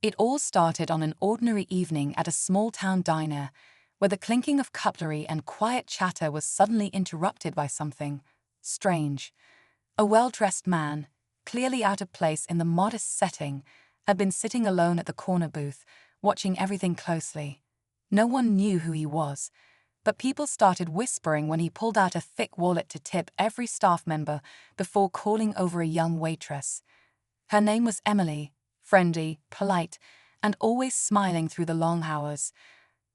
It all started on an ordinary evening at a small-town diner, where the clinking of cutlery and quiet chatter was suddenly interrupted by something strange. A well-dressed man, clearly out of place in the modest setting, had been sitting alone at the corner booth, watching everything closely. No one knew who he was, but people started whispering when he pulled out a thick wallet to tip every staff member before calling over a young waitress. Her name was Emily, friendly, polite, and always smiling through the long hours.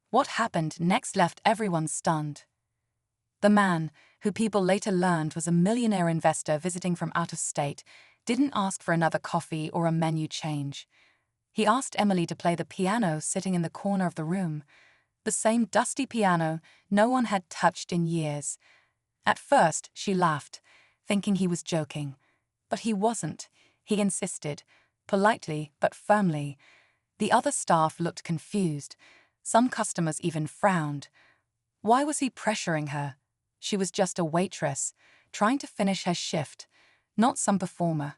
What happened next left everyone stunned. The man, who people later learned was a millionaire investor visiting from out of state, didn't ask for another coffee or a menu change. He asked Emily to play the piano sitting in the corner of the room, the same dusty piano no one had touched in years. At first, she laughed, thinking he was joking. But he wasn't. He insisted, politely but firmly. The other staff looked confused. Some customers even frowned. Why was he pressuring her? She was just a waitress, trying to finish her shift, not some performer.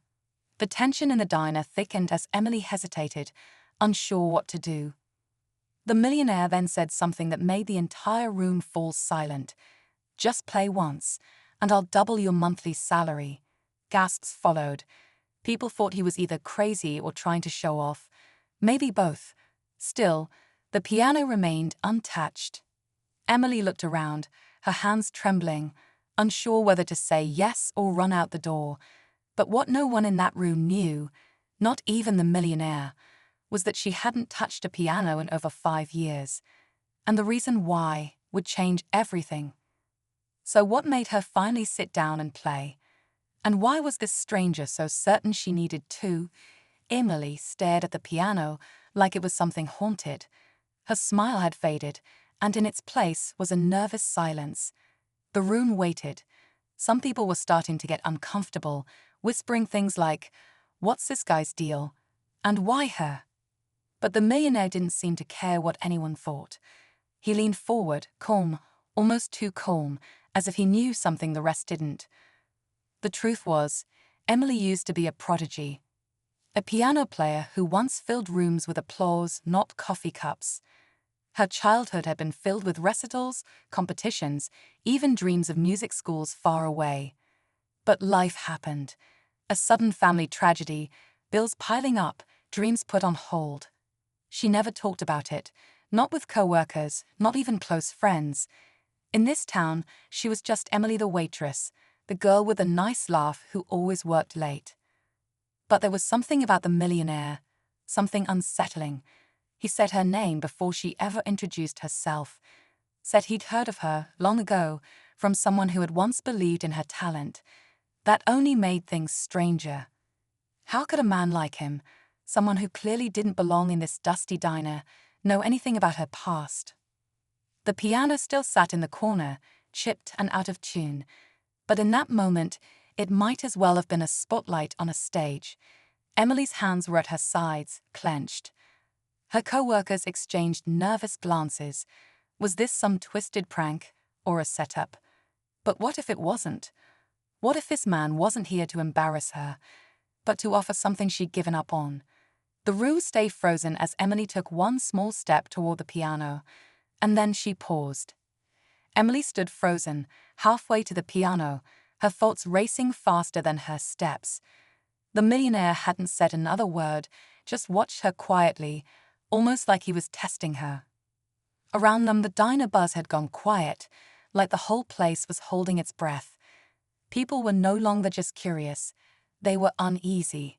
The tension in the diner thickened as Emily hesitated, unsure what to do. The millionaire then said something that made the entire room fall silent. "Just play once, and I'll double your monthly salary." Gasps followed. People thought he was either crazy or trying to show off. Maybe both. Still, the piano remained untouched. Emily looked around, her hands trembling, unsure whether to say yes or run out the door. But what no one in that room knew, not even the millionaire, was that she hadn't touched a piano in over 5 years. And the reason why would change everything. So what made her finally sit down and play? And why was this stranger so certain she needed to? Emily stared at the piano like it was something haunted. Her smile had faded, and in its place was a nervous silence. The room waited. Some people were starting to get uncomfortable, whispering things like, "What's this guy's deal?" and "Why her?" But the millionaire didn't seem to care what anyone thought. He leaned forward, calm, almost too calm, as if he knew something the rest didn't. The truth was, Emily used to be a prodigy. A piano player who once filled rooms with applause, not coffee cups. Her childhood had been filled with recitals, competitions, even dreams of music schools far away. But life happened. A sudden family tragedy, bills piling up, dreams put on hold. She never talked about it, not with co-workers, not even close friends. In this town, she was just Emily the waitress, the girl with a nice laugh who always worked late. But there was something about the millionaire, something unsettling. He said her name before she ever introduced herself, said he'd heard of her long ago from someone who had once believed in her talent. That only made things stranger. How could a man like him, someone who clearly didn't belong in this dusty diner, know anything about her past? The piano still sat in the corner, chipped and out of tune, but in that moment, it might as well have been a spotlight on a stage. Emily's hands were at her sides, clenched. Her co-workers exchanged nervous glances. Was this some twisted prank or a setup? But what if it wasn't? What if this man wasn't here to embarrass her, but to offer something she'd given up on? The room stayed frozen as Emily took one small step toward the piano, and then she paused. Emily stood frozen, halfway to the piano, her thoughts racing faster than her steps. The millionaire hadn't said another word, just watched her quietly, almost like he was testing her. Around them, the diner buzz had gone quiet, like the whole place was holding its breath. People were no longer just curious, they were uneasy.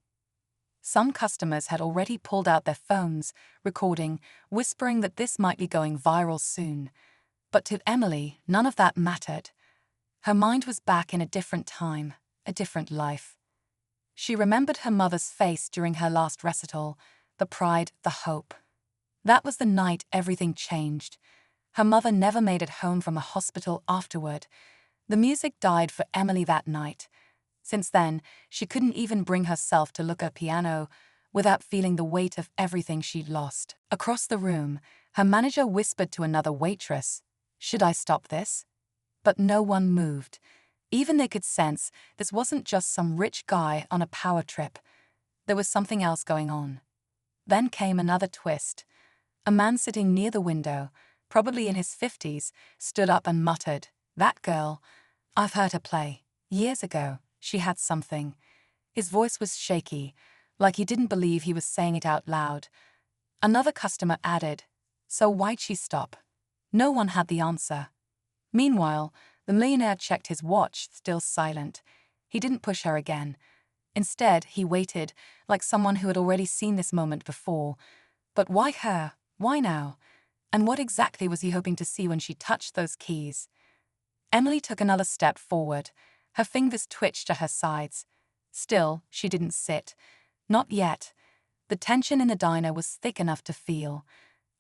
Some customers had already pulled out their phones, recording, whispering that this might be going viral soon. But to Emily, none of that mattered. Her mind was back in a different time, a different life. She remembered her mother's face during her last recital, the pride, the hope. That was the night everything changed. Her mother never made it home from the hospital afterward. The music died for Emily that night. Since then, she couldn't even bring herself to look at a piano without feeling the weight of everything she'd lost. Across the room, her manager whispered to another waitress, "Should I stop this?" But no one moved. Even they could sense this wasn't just some rich guy on a power trip. There was something else going on. Then came another twist. A man sitting near the window, probably in his 50s, stood up and muttered, "That girl. I've heard her play. Years ago, she had something." His voice was shaky, like he didn't believe he was saying it out loud. Another customer added, "So why'd she stop?" No one had the answer. Meanwhile, the millionaire checked his watch, still silent. He didn't push her again. Instead, he waited, like someone who had already seen this moment before. But why her? Why now? And what exactly was he hoping to see when she touched those keys? Emily took another step forward. Her fingers twitched at her sides. Still, she didn't sit. Not yet. The tension in the diner was thick enough to feel.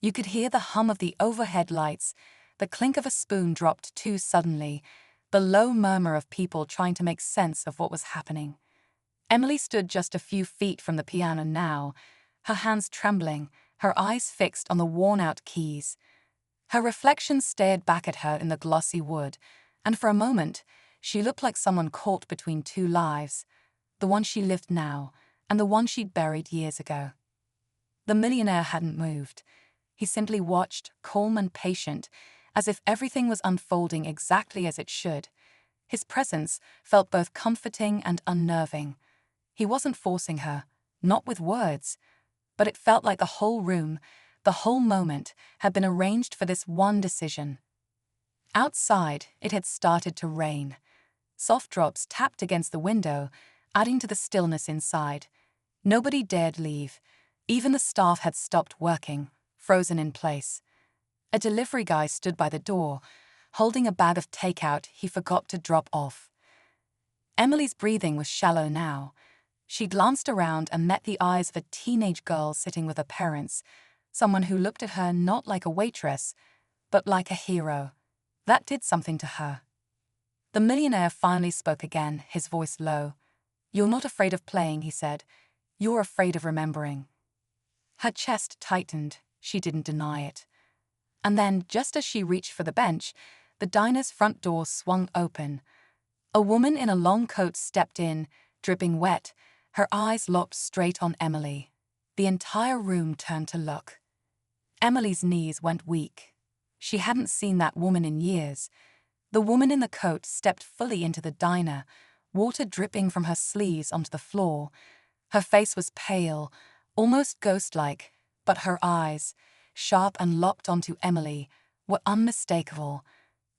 You could hear the hum of the overhead lights, the clink of a spoon dropped too suddenly, the low murmur of people trying to make sense of what was happening. Emily stood just a few feet from the piano now, her hands trembling, her eyes fixed on the worn-out keys. Her reflection stared back at her in the glossy wood, and for a moment, she looked like someone caught between two lives, the one she lived now and the one she'd buried years ago. The millionaire hadn't moved. He simply watched, calm and patient, as if everything was unfolding exactly as it should. His presence felt both comforting and unnerving. He wasn't forcing her, not with words, but it felt like the whole room, the whole moment, had been arranged for this one decision. Outside, it had started to rain. Soft drops tapped against the window, adding to the stillness inside. Nobody dared leave. Even the staff had stopped working, frozen in place. A delivery guy stood by the door, holding a bag of takeout he forgot to drop off. Emily's breathing was shallow now. She glanced around and met the eyes of a teenage girl sitting with her parents, someone who looked at her not like a waitress, but like a hero. That did something to her. The millionaire finally spoke again, his voice low. "You're not afraid of playing," he said. "You're afraid of remembering." Her chest tightened. She didn't deny it. And then, just as she reached for the bench, the diner's front door swung open. A woman in a long coat stepped in, dripping wet, her eyes locked straight on Emily. The entire room turned to look. Emily's knees went weak. She hadn't seen that woman in years. The woman in the coat stepped fully into the diner, water dripping from her sleeves onto the floor. Her face was pale, almost ghost-like, but her eyes, sharp and locked onto Emily, were unmistakable.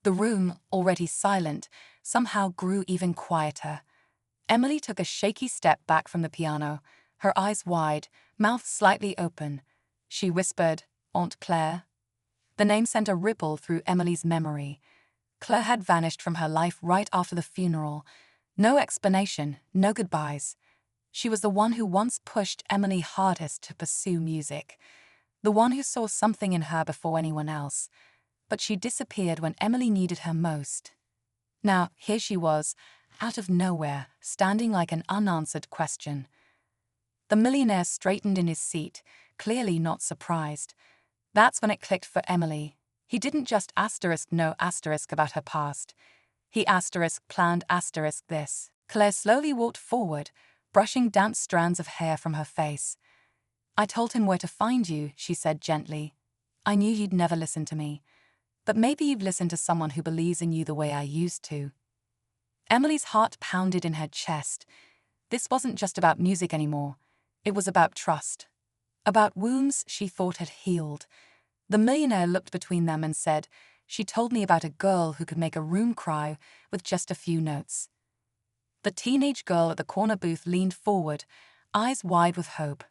The room, already silent, somehow grew even quieter. Emily took a shaky step back from the piano, her eyes wide, mouth slightly open. She whispered, "Aunt Claire?" The name sent a ripple through Emily's memory. Claire had vanished from her life right after the funeral. No explanation, no goodbyes. She was the one who once pushed Emily hardest to pursue music, the one who saw something in her before anyone else. But she disappeared when Emily needed her most. Now, here she was, out of nowhere, standing like an unanswered question. The millionaire straightened in his seat, clearly not surprised. That's when it clicked for Emily. He didn't just no about her past. He planned this. Claire slowly walked forward, brushing damp strands of hair from her face. "I told him where to find you," she said gently. "I knew you'd never listen to me. But maybe you've listened to someone who believes in you the way I used to." Emily's heart pounded in her chest. This wasn't just about music anymore. It was about trust. About wounds she thought had healed. The millionaire looked between them and said, "She told me about a girl who could make a room cry with just a few notes." The teenage girl at the corner booth leaned forward, eyes wide with hope.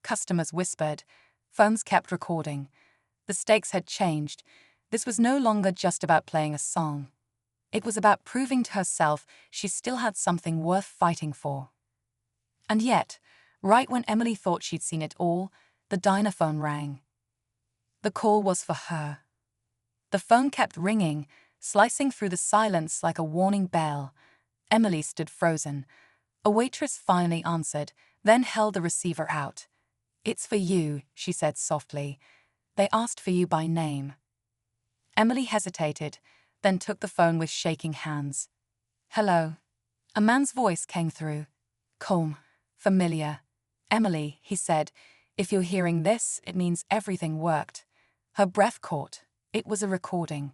Customers whispered. Phones kept recording. The stakes had changed. This was no longer just about playing a song. It was about proving to herself she still had something worth fighting for. And yet, right when Emily thought she'd seen it all, the diner phone rang. The call was for her. The phone kept ringing, slicing through the silence like a warning bell. Emily stood frozen. A waitress finally answered, then held the receiver out. "It's for you," she said softly. "They asked for you by name." Emily hesitated, then took the phone with shaking hands. "Hello." A man's voice came through. Calm, familiar. "Emily," he said, If you're hearing this, it means everything worked. Her breath caught. It was a recording.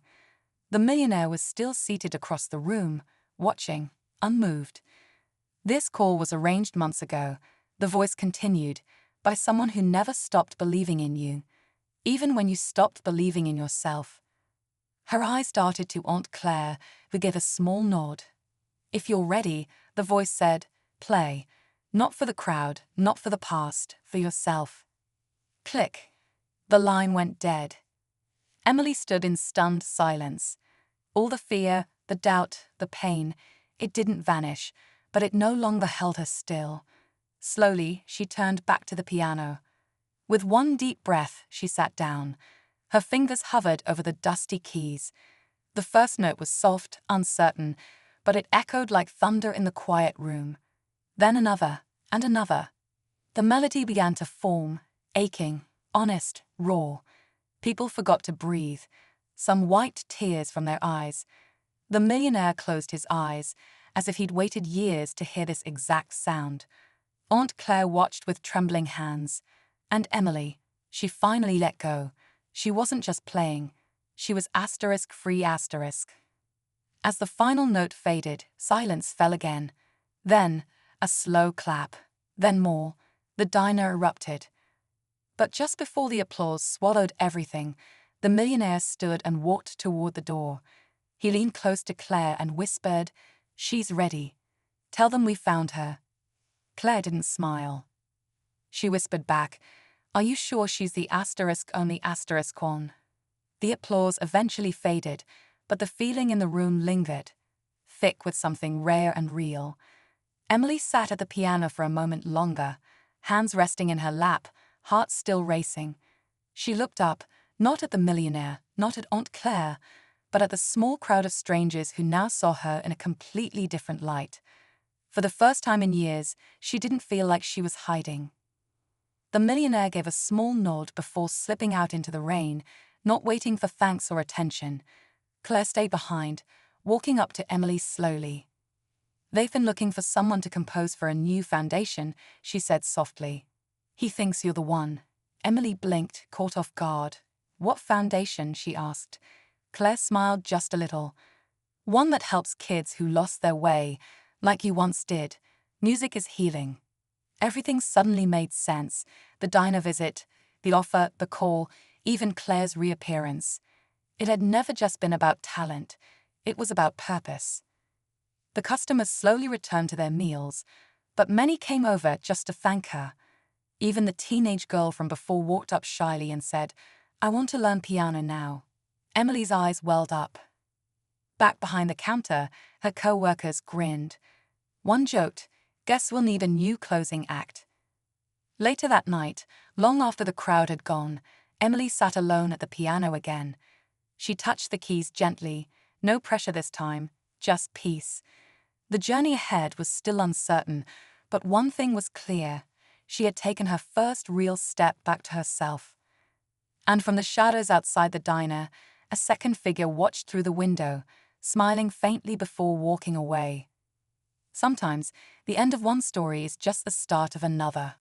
The millionaire was still seated across the room, watching, unmoved. This call was arranged months ago, the voice continued, by someone who never stopped believing in you, even when you stopped believing in yourself. Her eyes darted to Aunt Claire, who gave a small nod. If you're ready, the voice said, play. Not for the crowd, not for the past, for yourself. Click. The line went dead. Emily stood in stunned silence. All the fear, the doubt, the pain, it didn't vanish, but it no longer held her still. Slowly, she turned back to the piano. With one deep breath, she sat down. Her fingers hovered over the dusty keys. The first note was soft, uncertain, but it echoed like thunder in the quiet room. Then another, and another. The melody began to form, aching, honest, raw. People forgot to breathe. Some wiped tears from their eyes. The millionaire closed his eyes, as if he'd waited years to hear this exact sound. Aunt Claire watched with trembling hands. And Emily, she finally let go. She wasn't just playing. She was *free*. As the final note faded, silence fell again. Then, a slow clap. Then more. The diner erupted. But just before the applause swallowed everything, the millionaire stood and walked toward the door. He leaned close to Claire and whispered, "She's ready. Tell them we found her." Claire didn't smile. She whispered back, "Are you sure she's the only one?" The applause eventually faded, but the feeling in the room lingered, thick with something rare and real. Emily sat at the piano for a moment longer, hands resting in her lap, heart still racing. She looked up, not at the millionaire, not at Aunt Claire, but at the small crowd of strangers who now saw her in a completely different light. For the first time in years, she didn't feel like she was hiding. The millionaire gave a small nod before slipping out into the rain, not waiting for thanks or attention. Claire stayed behind, walking up to Emily slowly. "They've been looking for someone to compose for a new foundation," she said softly. "He thinks you're the one." Emily blinked, caught off guard. "What foundation?" she asked. Claire smiled just a little. "One that helps kids who lost their way, like you once did. Music is healing." Everything suddenly made sense. The diner visit, the offer, the call, even Claire's reappearance. It had never just been about talent. It was about purpose. The customers slowly returned to their meals, but many came over just to thank her. Even the teenage girl from before walked up shyly and said, "I want to learn piano now." Emily's eyes welled up. Back behind the counter, her co-workers grinned. One joked, "Guess we'll need a new closing act." Later that night, long after the crowd had gone, Emily sat alone at the piano again. She touched the keys gently, no pressure this time, just peace. The journey ahead was still uncertain, but one thing was clear. She had taken her first real step back to herself. And from the shadows outside the diner, a second figure watched through the window, smiling faintly before walking away. Sometimes, the end of one story is just the start of another.